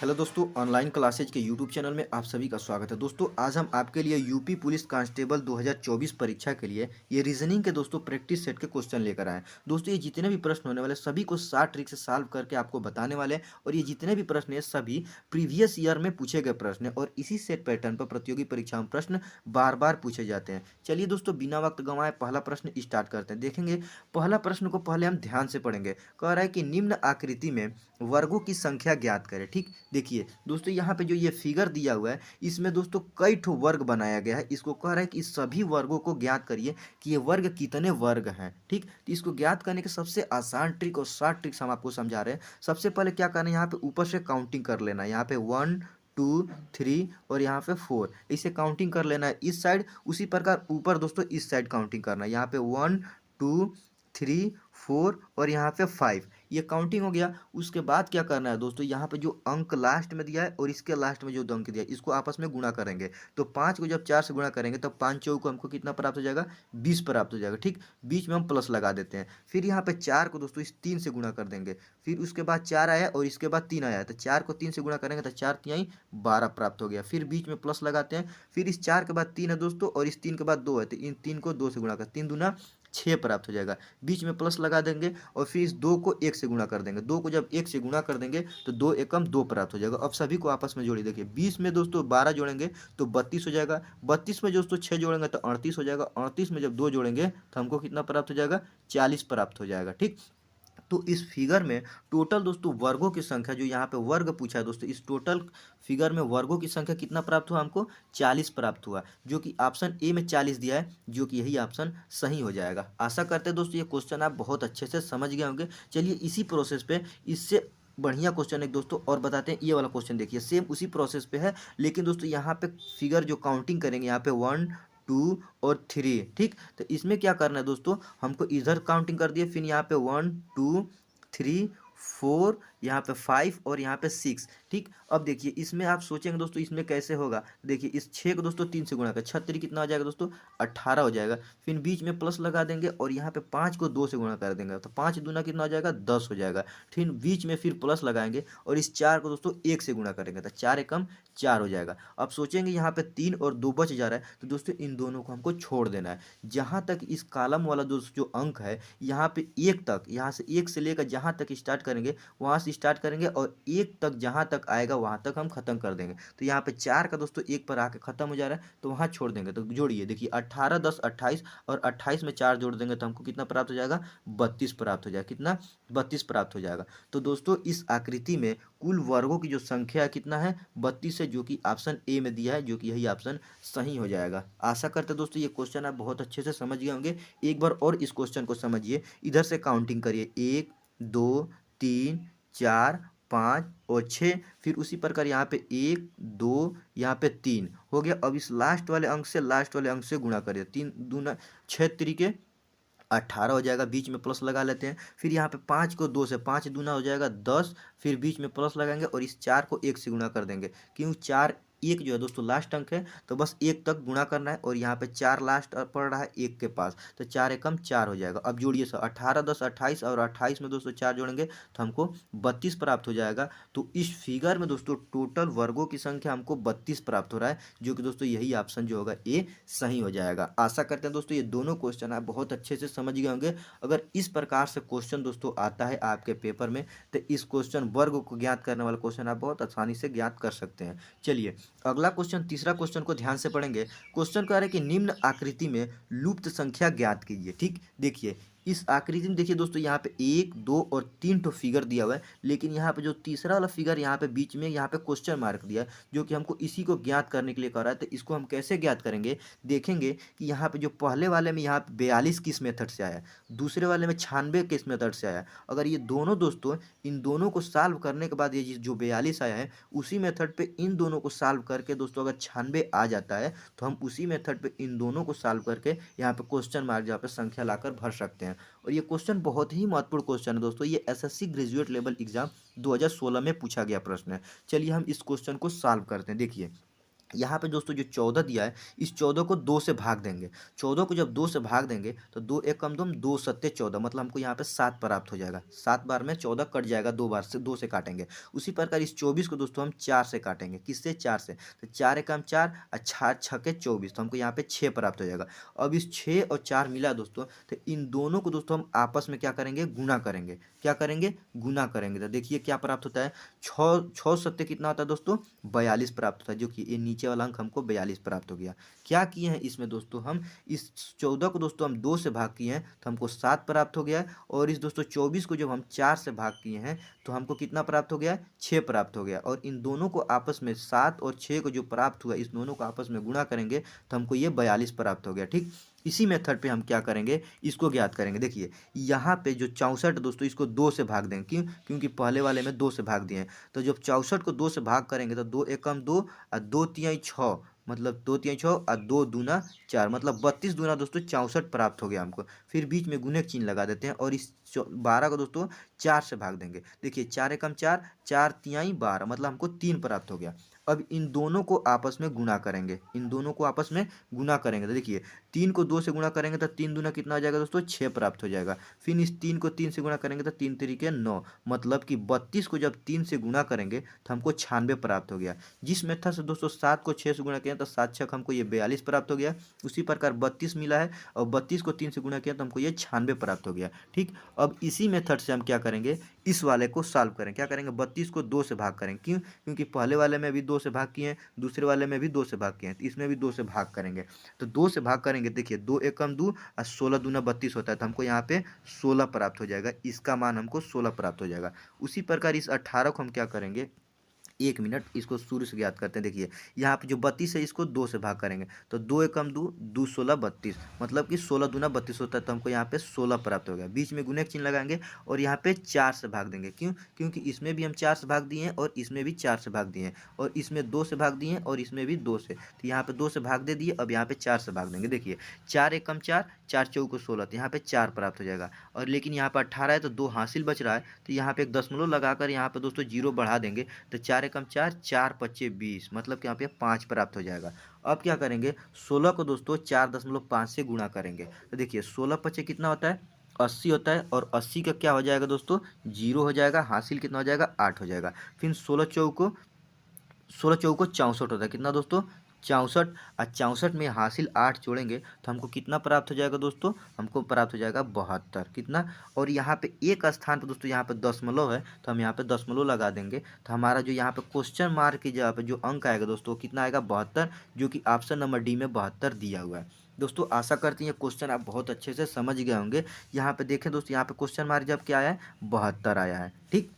Hello दोस्तों, online classes के YouTube channel में आप सभी का स्वागत है। दोस्तों आज हम आपके लिए यूपी पुलिस कांस्टेबल 2024 परीक्षा के लिए ये रीजनिंग के दोस्तों प्रैक्टिस सेट के क्वेश्चन लेकर आए हैं। दोस्तों ये जितने भी प्रश्न होने वाले सभी को 60 ट्रिक से सॉल्व करके आपको बताने वाले हैं और ये जितने भी प्रश्न है सभी प्रीवियस ईयर में पूछे गए प्रश्न है और इसी सेट पैटर्न पर प्रतियोगी परीक्षा में प्रश्न बार बार पूछे जाते हैं। चलिए दोस्तों बिना वक्त गंवाए पहला प्रश्न स्टार्ट करते हैं। देखेंगे पहला प्रश्न को पहले हम ध्यान से पढ़ेंगे। कह रहा है कि निम्न आकृति में वर्गों की संख्या ज्ञात करें। ठीक, देखिए दोस्तों यहाँ पे जो ये फिगर दिया हुआ है इसमें दोस्तों कई ठो वर्ग बनाया गया है। इसको कह रहा है कि इस सभी वर्गों को ज्ञात करिए कि ये वर्ग कितने वर्ग हैं। ठीक, तो इसको ज्ञात करने के सबसे आसान ट्रिक और शॉर्ट ट्रिक्स हम आपको समझा रहे हैं। सबसे पहले क्या करना है, यहाँ पे ऊपर से काउंटिंग कर लेना है। यहाँ पे 1 2 3 और यहाँ पे 4 इसे काउंटिंग कर लेना है इस साइड। उसी प्रकार ऊपर दोस्तों इस साइड काउंटिंग करना है। यहाँ पे 1 2 3 4 और यहाँ पे 5 ये काउंटिंग हो गया। उसके बाद क्या करना है दोस्तों, यहाँ पे जो अंक लास्ट में दिया है और इसके लास्ट में जो अंक दिया है इसको आपस में गुणा करेंगे। तो 5 को जब 4 से गुणा करेंगे तब 5 चौक को हमको कितना प्राप्त हो जाएगा, 20 प्राप्त हो जाएगा। ठीक, बीच में हम प्लस लगा देते हैं। फिर यहाँ पे 4 को दोस्तों इस 3 से गुणा कर देंगे। फिर उसके बाद 4 आया और इसके बाद 3 आया, तो 4 को 3 से गुणा करेंगे तो 4 तिहाई 12 प्राप्त हो गया। फिर बीच में प्लस लगाते हैं। फिर इस 4 के बाद 3 है दोस्तों और इस 3 के बाद 2 है, तो इन 3 को 2 से गुणा कर 3 दूना 6 प्राप्त हो जाएगा। बीच में प्लस लगा देंगे और फिर इस 2 को 1 से गुणा कर देंगे। 2 को जब 1 से गुणा कर देंगे तो 2 एकम 2 प्राप्त हो जाएगा। अब सभी को आपस में जोड़िए। देखिए 20 में दोस्तों 12 जोड़ेंगे तो 32 हो जाएगा। 32 में दोस्तों 6 जोड़ेंगे तो 38 हो जाएगा। 38 में जब 2 जोड़ेंगे तो हमको कितना प्राप्त हो जाएगा, 40 प्राप्त हो जाएगा। ठीक, तो इस फिगर में टोटल दोस्तों वर्गों की संख्या, जो यहाँ पे वर्ग पूछा है दोस्तों, इस टोटल फिगर में वर्गों की संख्या कितना प्राप्त हुआ हमको, 40 प्राप्त हुआ। जो कि ऑप्शन ए में 40 दिया है, जो कि यही ऑप्शन सही हो जाएगा। आशा करते हैं दोस्तों ये क्वेश्चन आप बहुत अच्छे से समझ गए होंगे। चलिए इसी प्रोसेस पे इससे बढ़िया क्वेश्चन एक दोस्तों और बताते हैं। ये वाला क्वेश्चन देखिए सेम उसी प्रोसेस पे है, लेकिन दोस्तों यहाँ पे फिगर जो काउंटिंग करेंगे यहाँ पे 1 2 और 3। ठीक, तो इसमें क्या करना है दोस्तों, हमको इधर काउंटिंग कर दिए, फिर यहाँ पे 1 2 3 4 यहाँ पे 5 और यहाँ पे 6। ठीक, अब देखिए इसमें आप सोचेंगे दोस्तों इसमें कैसे होगा। देखिए इस 6 को दोस्तों 3 से गुणा कर 36 कितना हो जाएगा दोस्तों, 18 हो जाएगा। फिर बीच में प्लस लगा देंगे और यहाँ पे 5 को 2 से गुणा कर देंगे तो 5 दूना कितना हो जाएगा, 10 हो जाएगा। फिर बीच में फिर प्लस लगाएंगे और इस 4 को दोस्तों 1 से गुणा करेंगे तो 4 एकम 4 हो जाएगा। अब सोचेंगे यहाँ पे 3 और 2 बच जा रहा है, तो दोस्तों इन दोनों को हमको छोड़ देना है। जहाँ तक इस कॉलम वाला दोस्तों जो अंक है यहाँ पे 1 तक, यहाँ से 1 से लेकर जहाँ तक स्टार्ट करेंगे वहाँ से स्टार्ट करेंगे और 1 तक जहाँ तक आएगा वहाँ तक हम खत्म कर देंगे। तो यहाँ पे 4 का दोस्तों 1 पर आके खत्म हो जा रहा है तो वहाँ छोड़ देंगे। तो जोड़िए, देखिए 18 10 28 और 28 में 4 जोड़ देंगे तो हमको कितना प्राप्त हो जाएगा, 32 प्राप्त हो जाएगा। कितना, 32 प्राप्त हो जाएगा। तो दोस्तों इस आकृति में कुल वर्गों की जो संख्या है कितना है, 32 है, जो कि ऑप्शन ए में दिया है, जो कि यही ऑप्शन सही हो जाएगा। आशा करते हैं दोस्तों ये क्वेश्चन आप बहुत अच्छे से समझ गए होंगे। एक बार और इस क्वेश्चन को समझिए, इधर से काउंटिंग करिए 1 2 3 4 5 और 6। फिर उसी प्रकार यहाँ पे 1 2 यहाँ पे 3 हो गया। अब इस लास्ट वाले अंक से लास्ट वाले अंक से गुणा करिए। 3 दूना 6 तिरिके 18 हो जाएगा। बीच में प्लस लगा लेते हैं। फिर यहाँ पे 5 को 2 से 5 दूना हो जाएगा 10। फिर बीच में प्लस लगाएंगे और इस 4 को 1 से गुणा कर देंगे, क्यों 4 1 जो है दोस्तों लास्ट अंक है तो बस 1 तक गुणा करना है और यहाँ पे 4 लास्ट पड़ रहा है 1 के पास, तो 4 एकम 4 हो जाएगा। अब जोड़िए सर 18 10 28 और 28 में दोस्तों 4 जोड़ेंगे तो हमको 32 प्राप्त हो जाएगा। तो इस फिगर में दोस्तों टोटल वर्गों की संख्या हमको 32 प्राप्त हो रहा है, जो कि दोस्तों यही ऑप्शन जो होगा ए सही हो जाएगा। आशा करते हैं दोस्तों ये दोनों क्वेश्चन आप बहुत अच्छे से समझ गए होंगे। अगर इस प्रकार से क्वेश्चन दोस्तों आता है आपके पेपर में तो इस क्वेश्चन वर्ग को ज्ञात करने वाला क्वेश्चन आप बहुत आसानी से ज्ञात कर सकते हैं। चलिए अगला क्वेश्चन, तीसरा क्वेश्चन को ध्यान से पढ़ेंगे। क्वेश्चन कह रहा है कि निम्न आकृति में लुप्त संख्या ज्ञात कीजिए। ठीक, देखिए इस आकृति में देखिए दोस्तों यहाँ पे 1 2 और 3 तो फिगर दिया हुआ है, लेकिन यहाँ पे जो तीसरा वाला फिगर यहाँ पे बीच में यहाँ पे क्वेश्चन मार्क दिया है, जो कि हमको इसी को ज्ञात करने के लिए कह रहा है। तो इसको हम कैसे ज्ञात करेंगे, देखेंगे कि यहाँ पे जो पहले वाले में यहाँ पे 42 किस मेथड से आया, दूसरे वाले में 96 किस मेथड से आया। अगर ये दोनों दोस्तों इन दोनों को सॉल्व करने के बाद ये जो 42 आया है उसी मेथड पे इन दोनों को सॉल्व करके दोस्तों अगर 96 आ जाता है तो हम उसी मेथड पे इन दोनों को सॉल्व करके यहाँ पे क्वेश्चन मार्क जहाँ पे संख्या लाकर भर सकते हैं। और ये क्वेश्चन बहुत ही महत्वपूर्ण क्वेश्चन है दोस्तों। ये एसएससी ग्रेजुएट लेवल एग्जाम 2016 में पूछा गया प्रश्न है। चलिए हम इस क्वेश्चन को सॉल्व करते हैं। देखिए यहाँ पे दोस्तों जो 14 दिया है, इस 14 को 2 से भाग देंगे। 14 को जब 2 से भाग देंगे तो 2 एक कम दम 2 सत्ते 14, मतलब हमको यहाँ पे 7 प्राप्त हो जाएगा। 7 बार में 14 कट जाएगा, 2 बार से 2 से काटेंगे। उसी प्रकार इस 24 को दोस्तों हम 4 से काटेंगे। किससे? 4 से। तो 4 एकम 4 और 4 छके 24, तो हमको यहाँ पे 6 प्राप्त हो जाएगा। अब इस 6 और 4 मिला दोस्तों, तो इन दोनों को दोस्तों हम आपस में क्या करेंगे? गुणा करेंगे। क्या करेंगे? गुणा करेंगे। तो देखिए क्या प्राप्त होता है, 6 सत्ते कितना होता है दोस्तों? 42 प्राप्त होता है, जो कि ये नीचे वाला अंक हमको 42 प्राप्त हो गया। क्या किए हैं इसमें दोस्तों, हम इस 14 को दोस्तों हम 2 से भाग किए हैं तो हमको 7 प्राप्त हो गया है, और इस दोस्तों 24 को जब हम 4 से भाग किए हैं तो हमको कितना प्राप्त हो गया है? 6 प्राप्त हो गया। और इन दोनों को आपस में 7 और 6 को जो प्राप्त हुआ, इस दोनों को आपस में गुणा करेंगे तो हमको ये 42 प्राप्त हो गया। ठीक, इसी मेथड पे हम क्या करेंगे, इसको ज्ञात करेंगे। देखिए यहाँ पे जो 64 दोस्तों, इसको 2 से भाग देंगे। क्यों? क्योंकि पहले वाले में 2 से भाग दिए हैं। तो जब 64 को 2 से भाग करेंगे तो 2 एकम 2 और 2 तिहाई 6, मतलब 2 तिहाई 6 और 2 दूना 4, मतलब 32 दूना दोस्तों 64 प्राप्त हो गया हमको। फिर बीच में गुणे का चिन्ह लगा देते हैं और इस 12 को दोस्तों 4 से भाग देंगे। देखिए 4 एकम 4, 4 तिहाई 12, मतलब हमको 3 प्राप्त हो गया। अब इन दोनों को आपस में गुणा करेंगे। इन दोनों को आपस में गुणा करेंगे तो देखिए 3 को 2 से गुणा करेंगे तो 3 दूना कितना हो जाएगा दोस्तों? 6 प्राप्त हो जाएगा। फिर इस 3 को 3 से गुणा करेंगे तो 3 तरीके 9, मतलब कि 32 को जब 3 से गुणा करेंगे तो हमको 96 प्राप्त हो गया। जिस मेथड से दोस्तों 7 को 6 से गुणा किया तो 7 छक हमको ये 42 प्राप्त हो गया। उसी प्रकार 32 मिला है और 32 को 3 से गुणा किया तो हमको ये 96 प्राप्त हो गया। ठीक, अब इसी मेथड से हम क्या करेंगे, इस वाले को सॉल्व करें। क्या करेंगे? 32 को 2 से भाग करेंगे। क्यों? क्योंकि पहले वाले में भी 2 से भाग किए हैं, दूसरे वाले में भी 2 से भाग किए हैं, तो इसमें भी 2 से भाग करेंगे। तो 2 से भाग करेंगे, देखिए 2 एकम 2 और 16 दूना 32 होता है, तो हमको यहाँ पे 16 प्राप्त हो जाएगा। इसका मान हमको 16 प्राप्त हो जाएगा। उसी प्रकार इस 18 को हम क्या करेंगे, 1 मिनट इसको शुरू से ज्ञात करते हैं। देखिए यहाँ पे जो 32 है इसको 2 से भाग करेंगे तो 2 एकम 2, 2 16 32, मतलब कि 16 दूना 32 होता है, तो हमको यहाँ पे 16 प्राप्त हो गया। बीच में गुणे का चिन्ह लगाएंगे और यहाँ पे 4 से भाग देंगे। क्यों? क्योंकि इसमें भी हम 4 से भाग दिए हैं और इसमें भी 4 से भाग दिए हैं, और इसमें 2 से भाग दिए हैं और इसमें भी 2 से, तो यहाँ पे 2 से भाग दे दिए। अब यहाँ पे 4 से भाग देंगे। देखिए 4 एकम 4, 4 चौको 16, तो यहाँ पे 4 प्राप्त हो जाएगा। और लेकिन यहाँ पर 18 है तो 2 हासिल बच रहा है, तो यहाँ पे एक दशमलव लगाकर यहाँ पे दोस्तों 0 बढ़ा देंगे। तो 4 एकम 4, 4 पच्चे 20, मतलब कि यहाँ पे 5 प्राप्त हो जाएगा। अब क्या करेंगे, 16 को दोस्तों 4.5 से गुणा करेंगे। तो देखिए 16 पच्चे कितना होता है? 80 होता है, और 80 का क्या हो जाएगा दोस्तों? 0 हो जाएगा। हासिल कितना हो जाएगा? 8 हो जाएगा। फिर 16 चौको 64 होता है। कितना दोस्तों? 64, और 64 में हासिल 8 जोड़ेंगे तो हमको कितना प्राप्त हो जाएगा दोस्तों? हमको प्राप्त हो जाएगा 72। कितना? और यहाँ पे एक स्थान पर दोस्तों यहाँ पे दशमलव है, तो हम यहाँ पे दशमलव लगा देंगे। तो हमारा जो यहाँ पे क्वेश्चन मार्क की जगह पे जो अंक आएगा दोस्तों, कितना आएगा? 72, जो कि ऑप्शन नंबर डी में 72 दिया हुआ है। दोस्तों आशा करते हैं ये क्वेश्चन आप बहुत अच्छे से समझ गए होंगे। यहाँ पे देखें दोस्तों, यहाँ पे क्वेश्चन मार्क जब क्या आया है? 72 आया है। ठीक,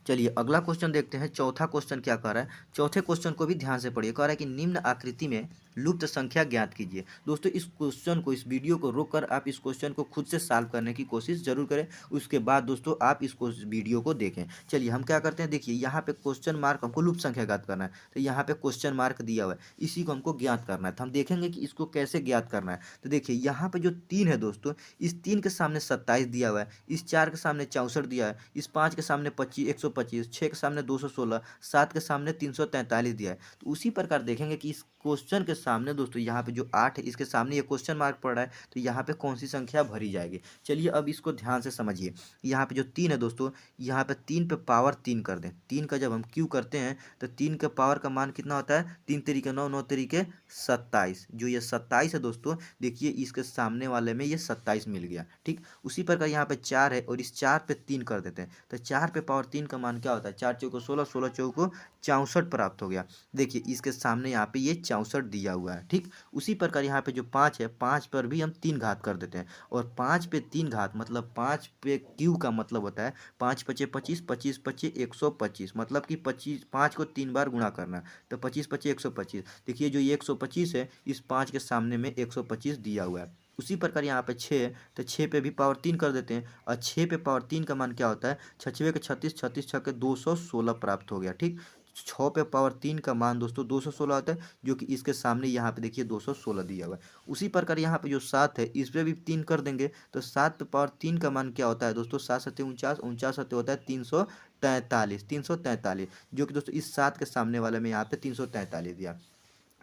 चलिए अगला क्वेश्चन देखते हैं। चौथा क्वेश्चन क्या कह रहा है, चौथे क्वेश्चन को भी ध्यान से पढ़िए। कह रहा है कि निम्न आकृति में लुप्त संख्या ज्ञात कीजिए। दोस्तों इस क्वेश्चन को, इस वीडियो को रोककर आप इस क्वेश्चन को खुद से सॉल्व करने की कोशिश जरूर करें। उसके बाद दोस्तों आप इस वीडियो को देखें। चलिए हम क्या करते हैं, देखिए यहाँ पे क्वेश्चन मार्क, हमको लुप्त संख्या ज्ञात करना है, तो यहाँ पे क्वेश्चन मार्क दिया हुआ है, इसी को हमको ज्ञात करना है। तो हम देखेंगे कि इसको कैसे ज्ञात करना है। तो देखिए यहाँ पे जो 3 है दोस्तों, इस 3 के सामने 27 दिया हुआ है, इस 4 के सामने 64 दिया है, इस 5 के सामने 125, 6 के सामने 216, 7 के सामने 343 दिया है। तो उसी प्रकार देखेंगे कि इस क्वेश्चन के सामने दोस्तों यहाँ पे जो 8 है, इसके सामने ये क्वेश्चन मार्क पड़ रहा है, तो यहाँ पे कौन सी संख्या भरी जाएगी। चलिए अब इसको ध्यान से समझिए। यहाँ पे जो 3 है दोस्तों, यहाँ पे 3 पे पावर 3 कर दें। 3 का जब हम क्यू करते हैं तो 3 के पावर का मान कितना होता है? 3 तरीके 9, 9 तरीके 27। जो ये 27 है दोस्तों, देखिए इसके सामने वाले में ये 27 मिल गया। ठीक, उसी प्रकार यहाँ पे 4 है और इस 4 पे 3 कर देते हैं, तो 4 पे पावर 3 का मान क्या होता है? 4 चौको 16, 16 चौको 64 प्राप्त हो गया। देखिए इसके सामने यहाँ पे ये 64 दिया हुआ है। ठीक, उसी प्रकार यहाँ पे जो 5 है, 5 पर भी हम 3 घात कर देते हैं, और 5 पे 3 घात मतलब 5 पे क्यू का मतलब होता है 5 पचे 25, 25 पचे 125, मतलब कि 25, 5 को 3 बार गुणा करना, तो 25 पचे 125। देखिए जो ये 125 है, इस 5 के सामने में 125 दिया हुआ है। उसी प्रकार यहाँ पे 6 है, तो 6 पे भी पावर 3 कर देते हैं, और 6 पे पावर 3 का मान क्या होता है? 6 6 के 36, 36 6 के 216 प्राप्त हो गया। ठीक, 6 पे पावर 3 का मान दोस्तों 216 होता है, जो कि इसके सामने यहाँ पे देखिए 216 दिया हुआ है। उसी प्रकार यहाँ पे जो 7 है इस पे भी 3 कर देंगे, तो 7 पे पावर 3 का मान क्या होता है दोस्तों, 7 सत्ते 49, 49 सत्ते होता है 343, 343, जो कि दोस्तों इस 7 के सामने वाले में यहाँ पे 343 दिया।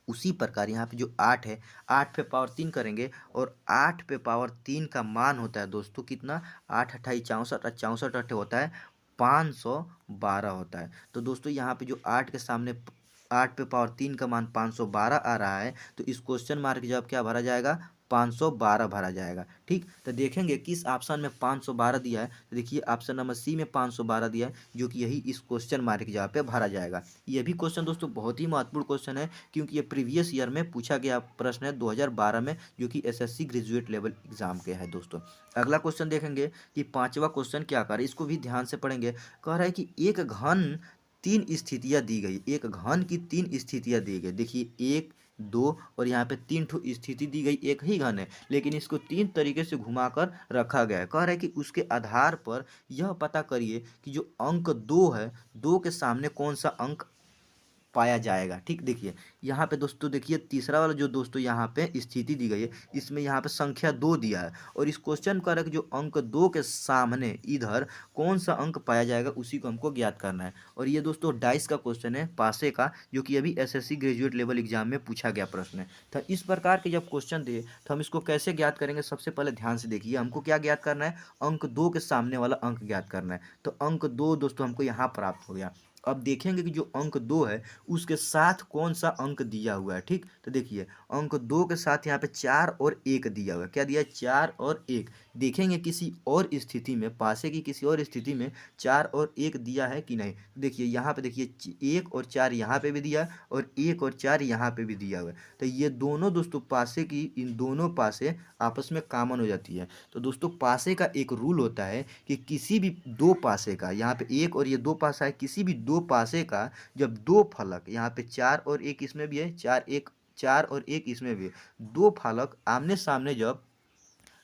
उसी प्रकार यहाँ पे जो 8 है, 8 पे पावर 3 करेंगे, और 8 पे पावर 3 का मान होता है दोस्तों कितना, 8 अट्ठाई 64, 64 अट्ठे होता है 512 होता है। तो दोस्तों यहाँ पे जो 8 के सामने 8 पे पावर 3 का मान 512 आ रहा है, तो इस क्वेश्चन मार्क के जवाब क्या भरा जाएगा, 512 भरा जाएगा। ठीक, तो देखेंगे किस ऑप्शन में 512 दिया है, तो देखिए ऑप्शन नंबर सी में 512 दिया है, जो कि यही इस क्वेश्चन मार्क के जवाब पे भरा जाएगा। ये भी क्वेश्चन दोस्तों बहुत ही महत्वपूर्ण क्वेश्चन है, क्योंकि ये प्रीवियस ईयर में पूछा गया प्रश्न है 2012 में, जो कि एसएससी ग्रेजुएट लेवल एग्जाम के है दोस्तों। अगला क्वेश्चन देखेंगे कि पांचवा क्वेश्चन क्या कर रहा है, इसको भी ध्यान से पढ़ेंगे। कह रहा है कि एक घन तीन स्थितियां दी गई, एक घन की तीन स्थितियां दी गई। देखिए एक, दो और यहाँ पे तीन ठो स्थिति दी गई, एक ही घन है लेकिन इसको तीन तरीके से घुमाकर रखा गया है। कह रहा है कि उसके आधार पर यह पता करिए कि जो अंक दो है, दो के सामने कौन सा अंक पाया जाएगा। ठीक, देखिए यहाँ पे दोस्तों, देखिए तीसरा वाला जो दोस्तों यहाँ पे स्थिति दी गई है, इसमें यहाँ पे संख्या 2 दिया है, और इस क्वेश्चन का जो अंक 2 के सामने इधर कौन सा अंक पाया जाएगा उसी को हमको ज्ञात करना है। और ये दोस्तों डाइस का क्वेश्चन है, पासे का, जो कि अभी एसएससी ग्रेजुएट लेवल एग्जाम में पूछा गया प्रश्न है। तो इस प्रकार के जब क्वेश्चन दे तो हम इसको कैसे ज्ञात करेंगे, सबसे पहले ध्यान से देखिए, हमको क्या ज्ञात करना है, अंक 2 के सामने वाला अंक ज्ञात करना है। तो अंक 2 दोस्तों हमको यहाँ प्राप्त हो गया। अब देखेंगे कि जो अंक 2 है उसके साथ कौन सा अंक दिया हुआ है। ठीक, तो देखिए अंक 2 के साथ यहाँ पे 4 और 1 दिया हुआ है। क्या दिया है, 4 और 1। देखेंगे किसी और स्थिति में, पासे की किसी और स्थिति में 4 और 1 दिया है कि नहीं। देखिए यहाँ पे देखिए 1 और 4 यहाँ पे भी दिया है, और 1 और 4 यहाँ पे भी दिया हुआ है। तो ये दोनों दोस्तों पासे की, इन दोनों पासे आपस में कॉमन हो जाती है। तो दोस्तों पासे का एक रूल होता है कि किसी भी दो पासे का, यहाँ पे एक और ये दो पासा है, किसी भी दो पासे का जब दो फलक, यहाँ पे 4 और 1 इसमें भी है, 4 और 1 इसमें भी है, दो फलक आमने सामने जब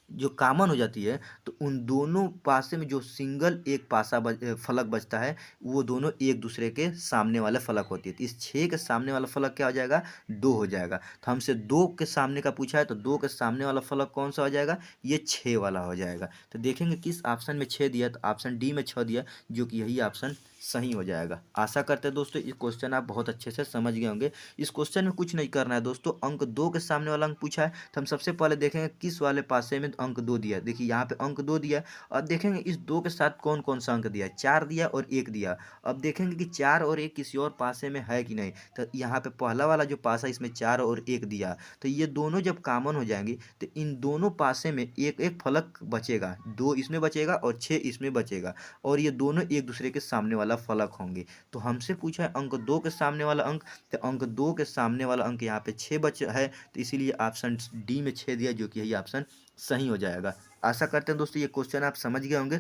जो कॉमन हो जाती है, तो उन दोनों पासे में जो सिंगल एक पासा फलक बचता है, वो दोनों एक दूसरे के सामने वाले फलक होती है। तो इस 6 के सामने वाला फलक क्या हो जाएगा, 2 हो जाएगा। तो हमसे 2 के सामने का पूछा है, तो 2 के सामने वाला फलक कौन सा हो जाएगा, ये 6 वाला हो जाएगा। तो देखेंगे किस ऑप्शन में 6 दिया, तो ऑप्शन डी में 6 दिया, जो कि यही ऑप्शन सही हो जाएगा। आशा करते हैं दोस्तों इस क्वेश्चन आप बहुत अच्छे से समझ गए होंगे। इस क्वेश्चन में कुछ नहीं करना है दोस्तों, अंक 2 के सामने वाला अंक पूछा है, तो हम सबसे पहले देखेंगे किस वाले पासे में अंक 2 दिया है। देखिए यहाँ पे अंक 2 दिया है, और देखेंगे इस 2 के साथ कौन कौन सा अंक दिया है, 4 दिया और 1 दिया। अब देखेंगे कि 4 और 1 किसी और पासे में है कि नहीं। तो यहाँ पे पहला वाला जो पासा, इसमें 4 और 1 दिया, तो ये दोनों जब कॉमन हो जाएंगे, तो इन दोनों पासे में एक एक फलक बचेगा, 2 इसमें बचेगा और 6 इसमें बचेगा, और ये दोनों एक दूसरे के सामने वाला फलक होंगे। तो हमसे पूछा है अंक 2 के सामने वाला अंक, तो अंक 2 के सामने वाला अंक यहाँ पे 6 बच है, तो इसीलिए ऑप्शन डी में 6 दिया, जो कि यही ऑप्शन सही हो जाएगा। आशा करते हैं दोस्तों ये क्वेश्चन आप समझ गए होंगे।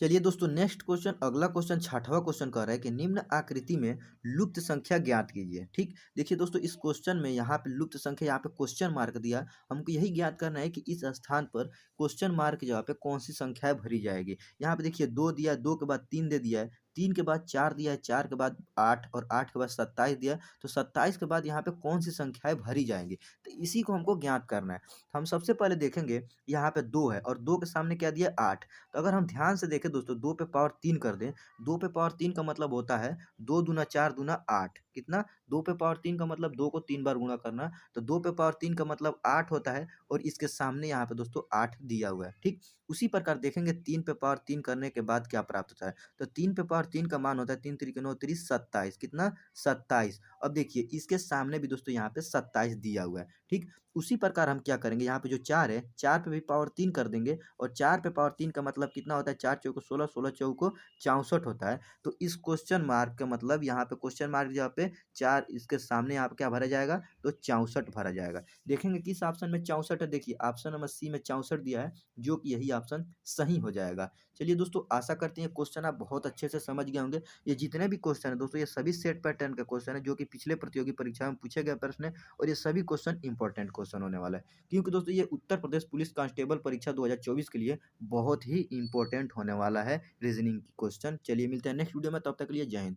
चलिए दोस्तों नेक्स्ट क्वेश्चन, अगला क्वेश्चन छठवां क्वेश्चन कह रहा है कि निम्न आकृति में लुप्त संख्या ज्ञात कीजिए। ठीक, देखिए दोस्तों इस क्वेश्चन में यहाँ पे लुप्त संख्या, यहाँ पे क्वेश्चन मार्क दिया, हमको यही ज्ञात करना है कि इस स्थान पर क्वेश्चन मार्क के जगह पे कौन सी संख्या भरी जाएगी। यहाँ पे देखिए 2 दिया, 2 के बाद 3 दे दिया है, 3 के बाद 4 दिया है, 4 के बाद 8 और 8 के बाद 27 दिया है, तो 27 के बाद यहाँ पे कौन सी संख्याएं भरी जाएंगी, तो इसी को हमको ज्ञात करना है। तो हम सबसे पहले देखेंगे, यहाँ पे 2 है और 2 के सामने क्या दिया, 8। तो अगर हम ध्यान से देखें दोस्तों, 2 पे पावर 3 कर दें, 2 पे पावर 3 का मतलब होता है 2 दूना 4 दूना 8, कितना, 2 पे पावर 3 का मतलब 2 को 3 बार गुणा करना, तो 2 पे पावर 3 का मतलब 8 होता है, और इसके सामने यहाँ पे दोस्तों 8 दिया हुआ है। ठीक, उसी प्रकार देखेंगे 3 पे पावर 3 करने के बाद क्या प्राप्त होता है, तो 3 पे पावर 3 का मान होता है 3 3 9 3 27, कितना, 27। अब देखिए इसके सामने भी दोस्तों यहाँ पे 27 दिया हुआ है। ठीक, उसी प्रकार हम क्या करेंगे, यहाँ पे जो 4 है, 4 पे भी पावर 3 कर देंगे, और 4 पे पावर 3 का मतलब कितना होता है, 4 चौको 16, 16 चौको 64 होता है। तो इस क्वेश्चन मार्क का मतलब, यहाँ पे क्वेश्चन मार्क जहाँ पे 4, इसके सामने यहाँ पे क्या भरा जाएगा, तो 64 भरा जाएगा। देखेंगे किस ऑप्शन में 64 है, देखिए ऑप्शन नंबर सी में 64 दिया है, जो कि यही ऑप्शन सही हो जाएगा। चलिए दोस्तों आशा करते हैं क्वेश्चन आप बहुत अच्छे से समझ गए होंगे। ये जितने भी क्वेश्चन है दोस्तों, ये सभी सेट पैटर्न के क्वेश्चन है, जो कि पिछले प्रतियोगी परीक्षा में पूछे गए प्रश्न है, और ये सभी क्वेश्चन इंपॉर्टेंट क्वेश्चन होने वाला है, क्योंकि दोस्तों ये उत्तर प्रदेश पुलिस कांस्टेबल परीक्षा 2024 के लिए बहुत ही इंपॉर्टेंट होने वाला है रीजनिंग की क्वेश्चन। चलिए मिलते हैं नेक्स्ट वीडियो में, तब तक के लिए जय हिंद।